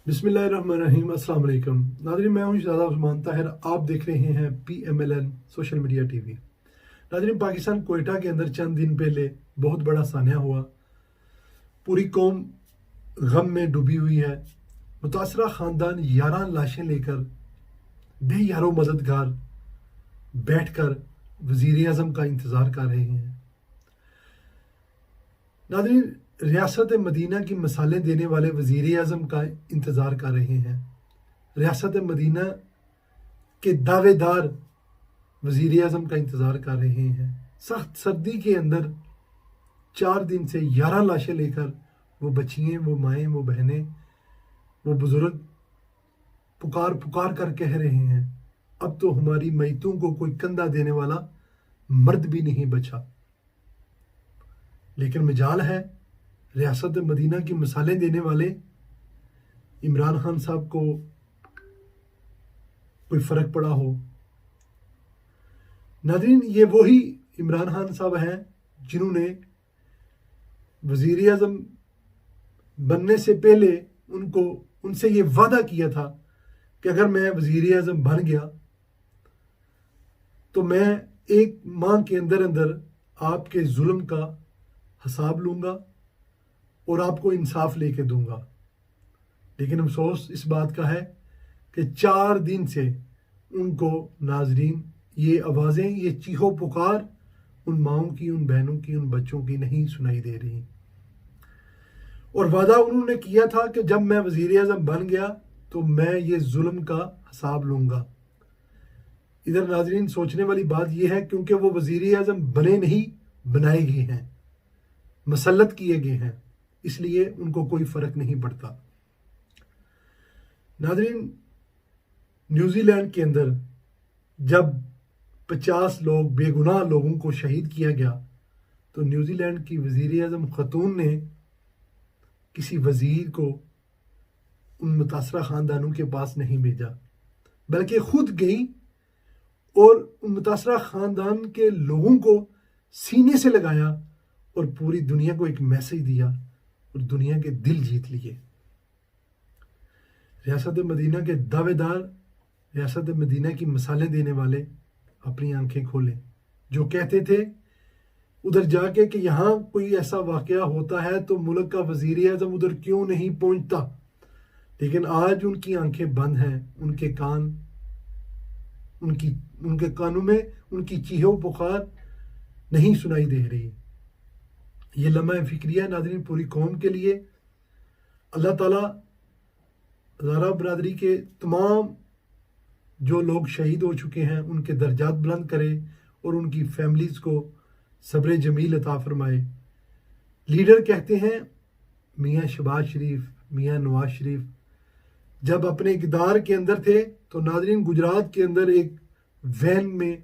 बिस्मिल्लाहिर्रहमानिर्रहीम। अस्सलाम वालेकुम नाज़रीन, मैं हूं शाहज़ाद उस्मान ताहिर। आप देख रहे हैं PMLN सोशल मीडिया टीवी। नाज़रीन, पाकिस्तान कोयटा के अंदर चंद दिन पहले बहुत बड़ा सान्या हुआ। पूरी कौम गम में डूबी हुई है। मुतासरा ख़ानदान 11 लाशें लेकर बेयारो मददगार बैठकर वज़ीर आज़म का इंतज़ार कर रहे हैं। नाज़रीन, रियासत मदीना की मिसालें देने वाले वज़ीर आज़म का इंतज़ार कर रहे हैं। रियासत मदीना के दावेदार वज़ीर आज़म का इंतज़ार कर रहे हैं। सख्त सर्दी के अंदर 4 दिन से 11 लाशें लेकर वो बच्चियाँ, वो माएँ, वो बहनें, वो बुज़ुर्ग पुकार पुकार कर कह रहे हैं, अब तो हमारी मैतों को कोई कंधा देने वाला मर्द भी नहीं बचा। लेकिन मजाल है रियासत मदीना की मिसालें देने वाले इमरान खान साहब को कोई फ़र्क पड़ा हो। नाज़रीन, ये वही इमरान खान साहब हैं जिन्होंने वज़ीर आज़म बनने से पहले उनसे ये वादा किया था कि अगर मैं वज़ीर आज़म बन गया तो मैं 1 माह के अंदर अंदर आपके जुल्म का हिसाब लूँगा और आपको इंसाफ लेके दूंगा। लेकिन अफसोस इस बात का है कि 4 दिन से उनको नाजरीन ये आवाज़ें, ये चीखो पुकार उन माओं की, उन बहनों की, उन बच्चों की नहीं सुनाई दे रही। और वादा उन्होंने किया था कि जब मैं वज़ीर आज़म बन गया तो मैं ये जुल्म का हिसाब लूँगा। इधर नाजरीन सोचने वाली बात यह है, क्योंकि वो वज़ीर आज़म बने नहीं, बनाए गए हैं, मसल्लत किए गए हैं, इसलिए उनको कोई फ़र्क नहीं पड़ता। नाज़रीन, न्यूजीलैंड के अंदर जब 50 लोग, बेगुनाह लोगों को शहीद किया गया तो न्यूजीलैंड की वज़ीर आज़म खतून ने किसी वज़ीर को उन मुतासरा ख़ानदानों के पास नहीं भेजा, बल्कि खुद गई और उन मुतासरा ख़ानदान के लोगों को सीने से लगाया और पूरी दुनिया को एक मैसेज दिया और दुनिया के दिल जीत लिए। रियासत मदीना के दावेदार, रियासत मदीना की मिसालें देने वाले अपनी आंखें खोलें। जो कहते थे उधर जाके कि यहाँ कोई ऐसा वाक़या होता है तो मुल्क का वज़ीर आज़म उधर क्यों नहीं पहुँचता, लेकिन आज उनकी आंखें बंद हैं, उनके कानों में उनकी चीहो पुकार नहीं सुनाई दे रही। ये लम्हा फ़िक्रिया नाज़रीन पूरी कौम के लिए। अल्लाह ताला ज़ारा बरादरी के तमाम जो लोग शहीद हो चुके हैं उनके दर्जात बुलंद करे और उनकी फैमिलीज़ को सब्र जमील अता फरमाए। लीडर कहते हैं मियाँ शहबाज शरीफ, मियाँ नवाज शरीफ जब अपने इक़्तिदार के अंदर थे तो नाज़रीन गुजरात के अंदर एक वैन में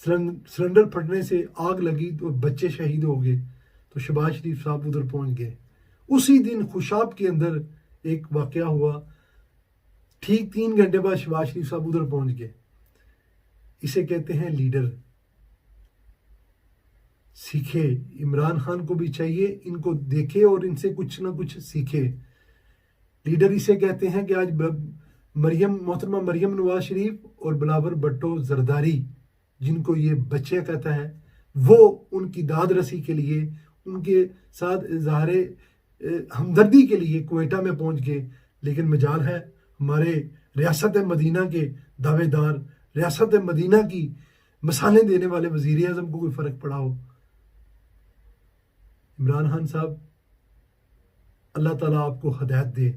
सिलेंडर फटने से आग लगी तो बच्चे शहीद हो गए, तो शहबाज शरीफ साहब उधर पहुंच गए। उसी दिन खुशाब के अंदर एक वाक़या हुआ, ठीक 3 घंटे बाद शहबाज शरीफ साहब उधर पहुंच गए। इसे कहते हैं लीडर। सीखे, इमरान खान को भी चाहिए इनको देखे और इनसे कुछ ना कुछ सीखे। लीडर इसे कहते हैं कि आज मोहतरमा मरियम नवाज शरीफ और बिलावल भुट्टो जरदारी, जिनको ये बच्चे कहता है, वो उनकी दाद रसी के लिए, उनके साथ इज़हार हमदर्दी के लिए कोयटा में पहुंच गए। लेकिन मजाल है हमारे रियासत मदीना के दावेदार, रियासत मदीना की मिसालें देने वाले वज़ीर आज़म को कोई फ़र्क पड़ा हो। इमरान खान साहब, अल्लाह ताला आपको हदायत दे।